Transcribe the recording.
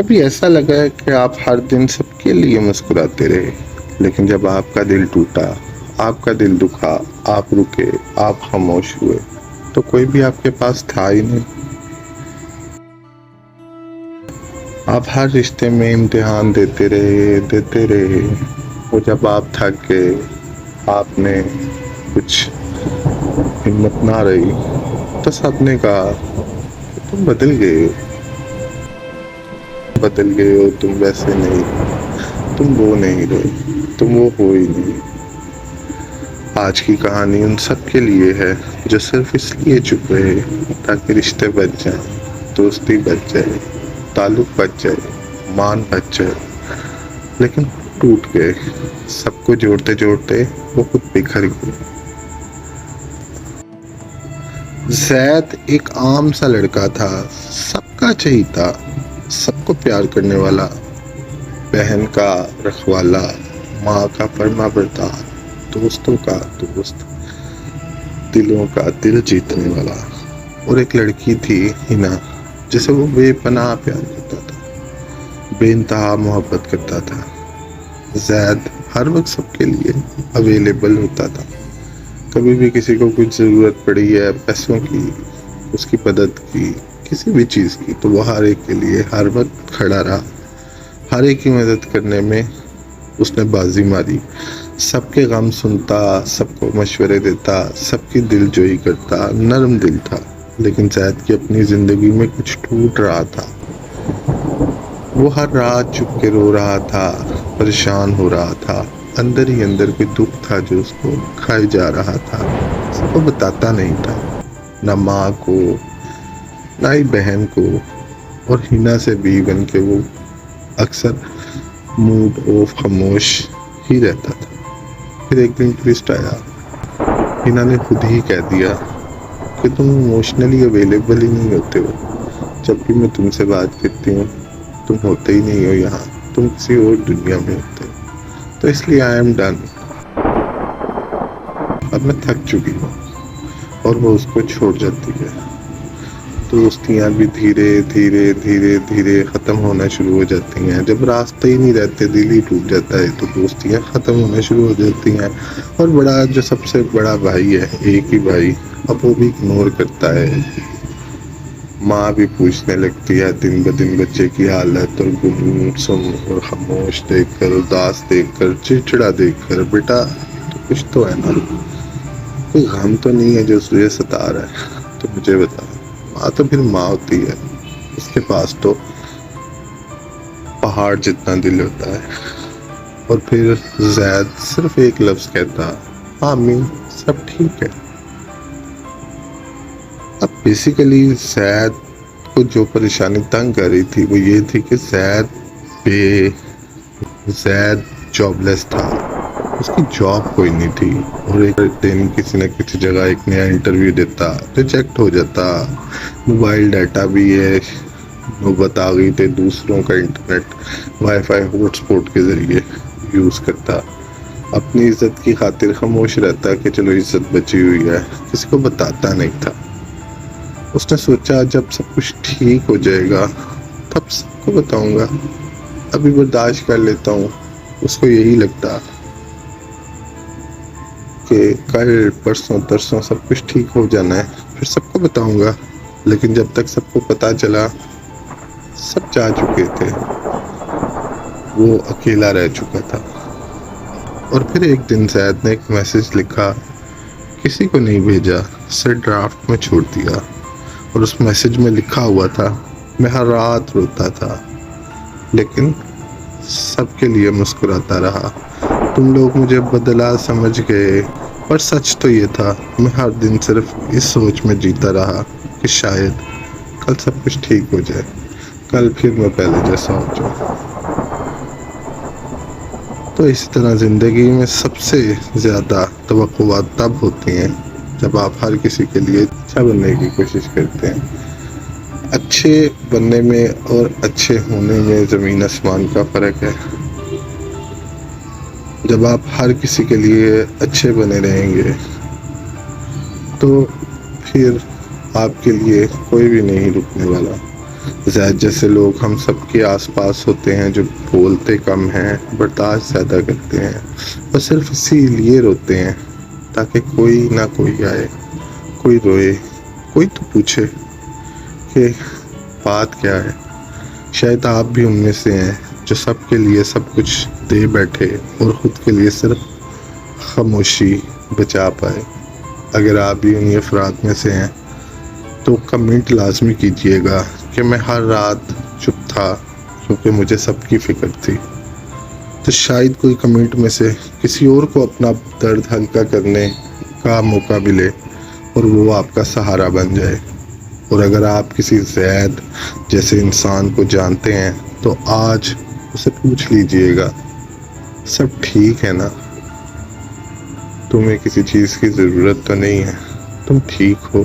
کبھی ایسا لگا ہے کہ آپ ہر دن سب کے لیے مسکراتے رہے، لیکن جب آپ کا دل ٹوٹا، آپ کا دل دکھا، آپ رکے، آپ خاموش ہوئے تو کوئی بھی آپ کے پاس تھا ہی نہیں۔ آپ ہر رشتے میں امتحان دیتے رہے، اور جب آپ تھک گئے، آپ نے کچھ ہمت نہ رہی تو سب نے کہا کہ تم بدل گئے ہو، تم ویسے نہیں، تم وہ نہیں رہے، تم وہ ہو ہی نہیں۔ آج کی کہانی ان سب کے لیے ہے جو صرف اس لیے چپ رہے تاکہ رشتے بچ جائیں، دوستی بچ جائے، تعلق بچ جائے، مان بچ جائے، لیکن ٹوٹ گئے۔ سب کو جوڑتے جوڑتے وہ خود بکھر گئے۔ زید ایک عام سا لڑکا تھا، سب کا چہیتا، سب کو پیار کرنے والا، بہن کا رکھوالا، ماں کا فرما بردار، دوستوں کا دوست، دلوں کا دل جیتنے والا۔ اور ایک لڑکی تھی ہنا، جسے وہ بے پناہ پیار کرتا تھا، بے انتہا محبت کرتا تھا۔ زید ہر وقت سب کے لیے اویلیبل ہوتا تھا۔ کبھی بھی کسی کو کچھ ضرورت پڑی ہے، پیسوں کی، اس کی مدد کی، کسی بھی چیز کی، تو وہ ہر ایک کے لیے ہر وقت کھڑا رہا۔ ہر ایک کی مدد کرنے میں اس نے بازی ماری، سب کے غم سنتا، سب کو مشورے دیتا، سب کی دل جوئی کرتا، نرم دل تھا۔ لیکن زید کی اپنی زندگی میں کچھ ٹوٹ رہا تھا۔ وہ ہر رات چپ کے رو رہا تھا، پریشان ہو رہا تھا، اندر ہی اندر کوئی دکھ تھا جو اس کو کھائے جا رہا تھا، اس کو بتاتا نہیں تھا، نہ ماں کو، نہ ہی بہن کو، اور ہنا سے بھی بن کے وہ اکثر موڈ آف خاموش ہی رہتا تھا۔ پھر ایک دن ٹویسٹ آیا، ہنا نے خود ہی کہہ دیا کہ تم ایموشنلی اویلیبل ہی نہیں ہوتے ہو، جب بھی میں تم سے بات کرتی ہوں تم ہوتے ہی نہیں ہو یہاں، تم کسی اور دنیا میں ہوتے ہو، تو اس لیے آئی ایم ڈن، اب میں تھک چکی ہوں۔ اور وہ اس کو چھوڑ جاتی ہے۔ دوستیاں بھی دھیرے دھیرے ختم ہونا شروع ہو جاتی ہیں۔ جب راستے ہی نہیں رہتے، دل ہی ٹوٹ جاتا ہے، تو دوستیاں ختم ہونا شروع ہو جاتی ہیں۔ اور جو سب سے بڑا بھائی ہے، ایک ہی بھائی، اب وہ بھی اگنور کرتا ہے۔ ماں بھی پوچھنے لگتی ہے دن بدن بچے کی حالت، اور گمسم اور خاموش دیکھ کر، اداس دیکھ کر، چڑچڑا دیکھ کر، بیٹا تو کچھ تو ہے نا، کوئی غم تو نہیں ہے جو تجھے ستا رہا ہے، تو مجھے بتا۔ ماں تو پھر ماں ہوتی ہے، اس کے پاس تو پہاڑ جتنا دل ہوتا ہے۔ اور پھر زید صرف ایک لفظ کہتا، ہاں امی سب ٹھیک ہے۔ اب بیسیکلی زید کو جو پریشانی تنگ کر رہی تھی وہ یہ تھی کہ زید جاب لیس تھا، اس کی جاب کوئی نہیں تھی، اور ایک دن کسی نہ کسی جگہ ایک نیا انٹرویو دیتا، ریجیکٹ ہو جاتا۔ موبائل ڈیٹا بھی ہے، نوبت آ گئی تھے دوسروں کا internet wifi hotspot کے ذریعے یوز کرتا۔ اپنی عزت کی خاطر خاموش رہتا کہ چلو عزت بچی ہوئی ہے، کسی کو بتاتا نہیں تھا۔ اس نے سوچا جب سب کچھ ٹھیک ہو جائے گا تب سب کو بتاؤں گا، ابھی برداشت کر لیتا ہوں۔ اس کو یہی لگتا کہ کل پرسوں ترسوں سب کچھ ٹھیک ہو جانا ہے، پھر سب کو بتاؤں گا۔ لیکن جب تک سب کو پتا چلا سب جا چکے تھے، وہ اکیلا رہ چکا تھا۔ اور پھر ایک دن زید نے ایک میسج لکھا، کسی کو نہیں بھیجا، صرف ڈرافٹ میں چھوڑ دیا۔ اور اس میسج میں لکھا ہوا تھا، میں ہر رات روتا تھا لیکن سب کے لیے مسکراتا رہا، تم لوگ مجھے بدلا سمجھ گئے، پر سچ تو یہ تھا میں ہر دن صرف اس سوچ میں جیتا رہا کہ شاید کل سب کچھ ٹھیک ہو جائے، کل پھر میں پہلے جیسا ہو جاؤں۔ تو اسی طرح زندگی میں سب سے زیادہ توقعات تب ہوتی ہیں جب آپ ہر کسی کے لیے اچھا بننے کی کوشش کرتے ہیں۔ اچھے بننے میں اور اچھے ہونے میں زمین آسمان کا فرق ہے۔ جب آپ ہر کسی کے لیے اچھے بنے رہیں گے تو پھر آپ کے لیے کوئی بھی نہیں رکنے والا۔ زید جیسے لوگ ہم سب کے آس پاس ہوتے ہیں جو بولتے کم ہیں، برداشت زیادہ کرتے ہیں، اور صرف اسی لیے روتے ہیں تاکہ کوئی نہ کوئی آئے، کوئی روئے، کوئی تو پوچھے کہ بات کیا ہے۔ شاید آپ بھی ان میں سے ہیں جو سب کے لیے سب کچھ دے بیٹھے اور خود کے لیے صرف خاموشی بچا پائے۔ اگر آپ بھی انہی افراد میں سے ہیں تو کمنٹ لازمی کیجئے گا کہ میں ہر رات چپ تھا کیونکہ مجھے سب کی فکر تھی۔ تو شاید کوئی کمنٹ میں سے کسی اور کو اپنا درد ہلکا کرنے کا موقع ملے اور وہ آپ کا سہارا بن جائے۔ اور اگر آپ کسی زید جیسے انسان کو جانتے ہیں تو آج اسے پوچھ لیجئے گا، سب ٹھیک ہے نا؟ تمہیں کسی چیز کی ضرورت تو نہیں ہے، تم ٹھیک ہو؟